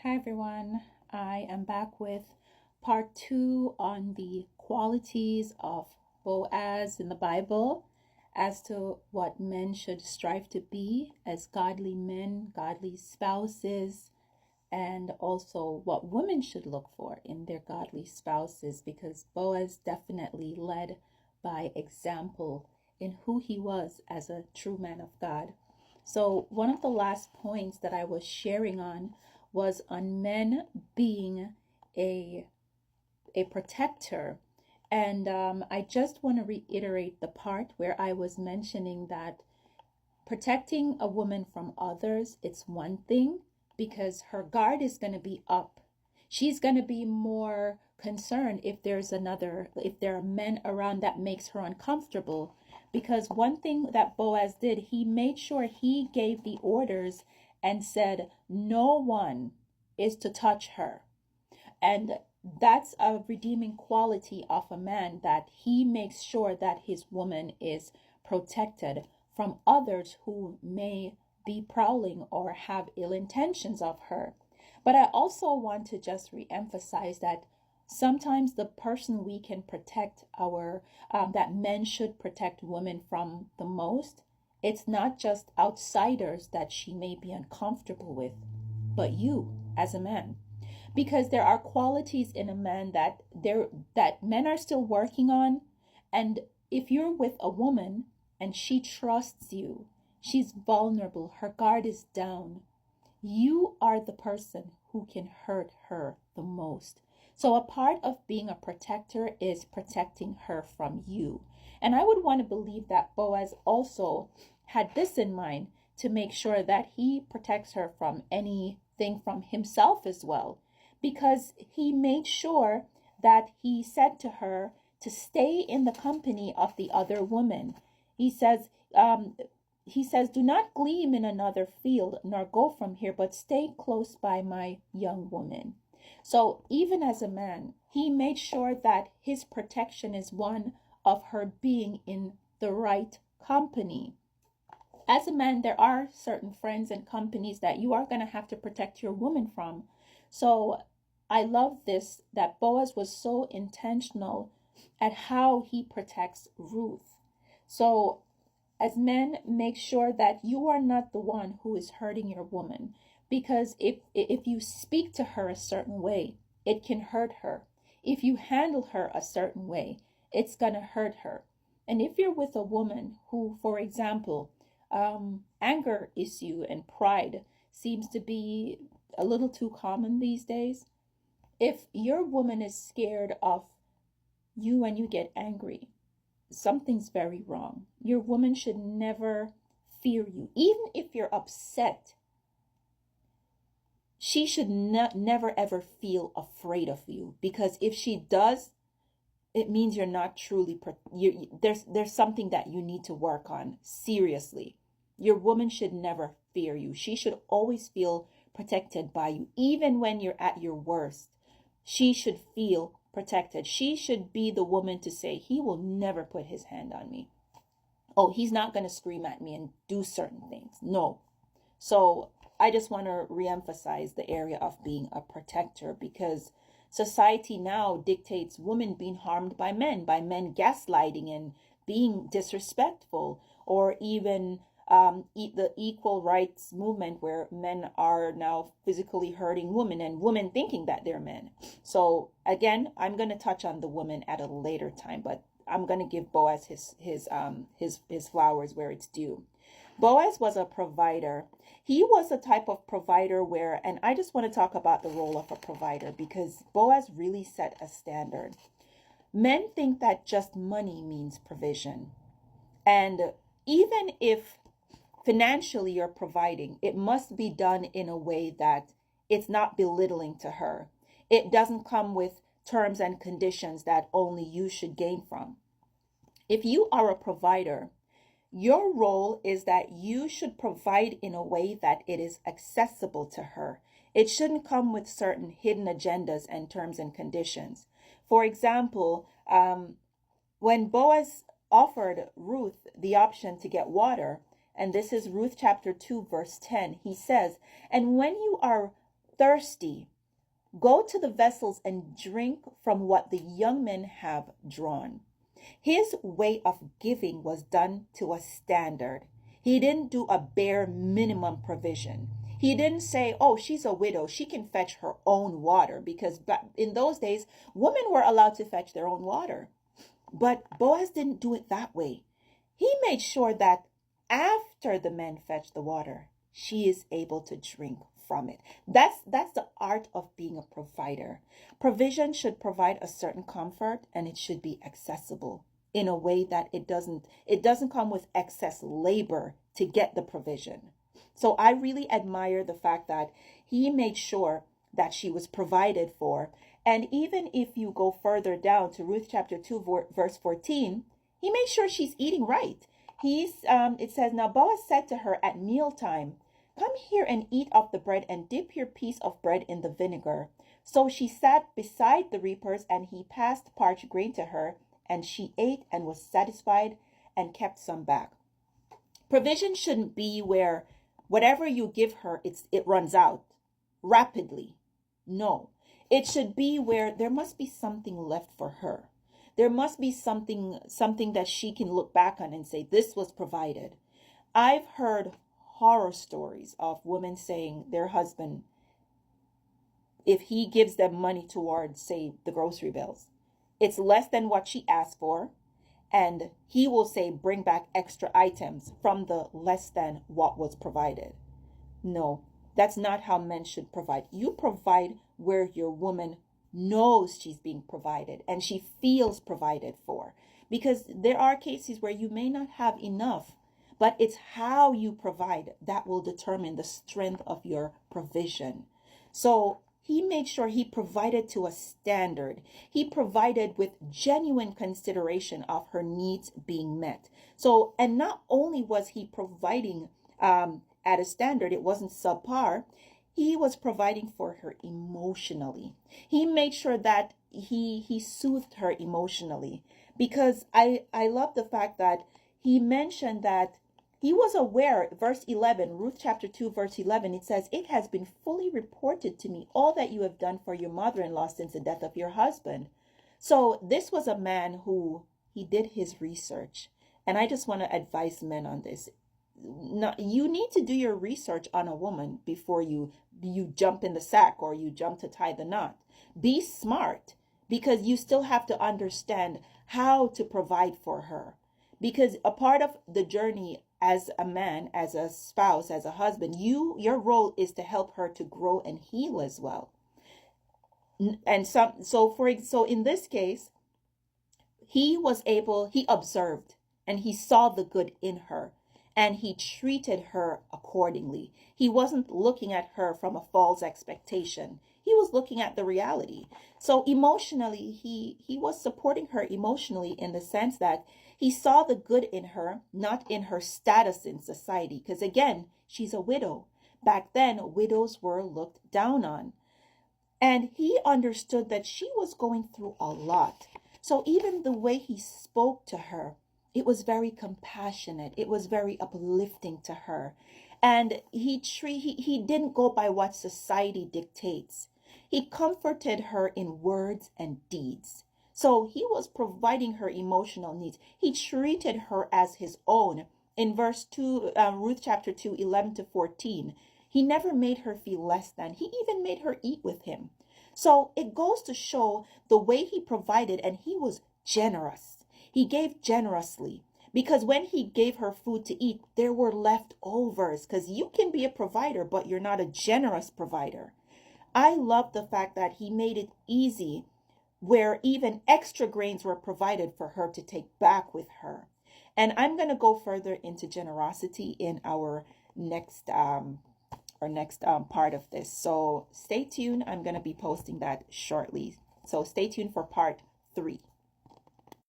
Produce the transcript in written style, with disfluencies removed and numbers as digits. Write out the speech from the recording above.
Hi everyone, I am back with part two on the qualities of Boaz in the Bible as to what men should strive to be as godly men, godly spouses, and also what women should look for in their godly spouses because Boaz definitely led by example in who he was as a true man of God. So, one of the last points that I was sharing on was on men being a protector. And I just want to reiterate the part where I was mentioning that protecting a woman from others, it's one thing because her guard is going to be up. She's going to be more concerned if there are men around that makes her uncomfortable. Because one thing that Boaz did, he made sure he gave the orders and said, no one is to touch her. And that's a redeeming quality of a man, that he makes sure that his woman is protected from others who may be prowling or have ill intentions of her. But I also want to just re-emphasize that sometimes the person we can protect that men should protect women from the most, it's not just outsiders that she may be uncomfortable with, but you as a man, because there are qualities in a man that men are still working on. And if you're with a woman and she trusts you, she's vulnerable, her guard is down, you are the person who can hurt her the most. So a part of being a protector is protecting her from you. And I would want to believe that Boaz also had this in mind, to make sure that he protects her from anything from himself as well, because he made sure that he said to her to stay in the company of the other woman. He says, do not glean in another field, nor go from here, but stay close by my young woman. So even as a man, he made sure that his protection is one of her being in the right company. As a man, there are certain friends and companies that you are going to have to protect your woman from. So I love this, that Boaz was so intentional at how he protects Ruth. So as men, make sure that you are not the one who is hurting your woman, because if you speak to her a certain way, it can hurt her. If you handle her a certain way, it's going to hurt her. And if you're with a woman who, for example, anger issue and pride seems to be a little too common these days, if your woman is scared of you when you get angry, something's very wrong. Your woman should never fear you. Even if you're upset, she should never ever feel afraid of you, because if she does, it means you're not truly there's something that you need to work on seriously. Your woman should never fear you. She should always feel protected by you. Even when you're at your worst, she should feel protected. She should be the woman to say, he will never put his hand on me. Oh, he's not going to scream at me and do certain things. No. So I just want to reemphasize the area of being a protector, because society now dictates women being harmed by men gaslighting and being disrespectful, or even the equal rights movement where men are now physically hurting women and women thinking that they're men. So again, I'm going to touch on the woman at a later time, but I'm going to give Boaz his flowers where it's due. Boaz was a provider. He was a type of provider where, and I just want to talk about the role of a provider, because Boaz really set a standard. Men think that just money means provision. And even if financially you're providing, it must be done in a way that it's not belittling to her. It doesn't come with terms and conditions that only you should gain from. If you are a provider, your role is that you should provide in a way that it is accessible to her. It shouldn't come with certain hidden agendas and terms and conditions. For example, when Boaz offered Ruth the option to get water, and this is Ruth chapter 2, verse 10, he says, and when you are thirsty, go to the vessels and drink from what the young men have drawn. His way of giving was done to a standard. He didn't do a bare minimum provision. He didn't say, oh, she's a widow, she can fetch her own water, because in those days, women were allowed to fetch their own water. But Boaz didn't do it that way. He made sure that after the men fetch the water, she is able to drink from it. That's the art of being a provider. Provision should provide a certain comfort, and it should be accessible in a way that it doesn't come with excess labor to get the provision. So I really admire the fact that he made sure that she was provided for. And even if you go further down to Ruth chapter 2 verse 14, he made sure she's eating right. It says, now Boaz said to her at mealtime, come here and eat of the bread and dip your piece of bread in the vinegar. So she sat beside the reapers, and he passed parched grain to her, and she ate and was satisfied and kept some back. Provision shouldn't be where whatever you give her, it runs out rapidly. No, it should be where there must be something left for her. There must be something that she can look back on and say, this was provided. I've heard horror stories of women saying their husband, if he gives them money towards, say, the grocery bills, it's less than what she asked for, and he will say, bring back extra items from the less than what was provided. No, that's not how men should provide. You provide where your woman knows she's being provided and she feels provided for. Because there are cases where you may not have enough, but it's how you provide that will determine the strength of your provision. So he made sure he provided to a standard. He provided with genuine consideration of her needs being met. So, and not only was he providing at a standard, it wasn't subpar. He was providing for her emotionally. He made sure that he soothed her emotionally, because I love the fact that he mentioned that he was aware, verse 11, Ruth chapter 2, verse 11, it says, it has been fully reported to me all that you have done for your mother-in-law since the death of your husband. So this was a man who, he did his research. And I just want to advise men on this. You need to do your research on a woman before you jump in the sack or you jump to tie the knot. Be smart, because you still have to understand how to provide for her. Because a part of the journey as a man, as a spouse, as a husband, your role is to help her to grow and heal as well. And so in this case, he observed and he saw the good in her, and he treated her accordingly. He wasn't looking at her from a false expectation. He was looking at the reality. So emotionally, he was supporting her emotionally, in the sense that he saw the good in her, not in her status in society. Because again, she's a widow. Back then, widows were looked down on. And he understood that she was going through a lot. So even the way he spoke to her, it was very compassionate. It was very uplifting to her. And he didn't go by what society dictates. He comforted her in words and deeds. So he was providing her emotional needs. He treated her as his own. In verse 2, Ruth chapter 2, 11 to 14, he never made her feel less than. He even made her eat with him. So it goes to show the way he provided, and he was generous. He gave generously, because when he gave her food to eat, there were leftovers, because you can be a provider, but you're not a generous provider. I love the fact that he made it easy, where even extra grains were provided for her to take back with her. And I'm going to go further into generosity in our next part of this. So stay tuned. I'm going to be posting that shortly. So stay tuned for part 3.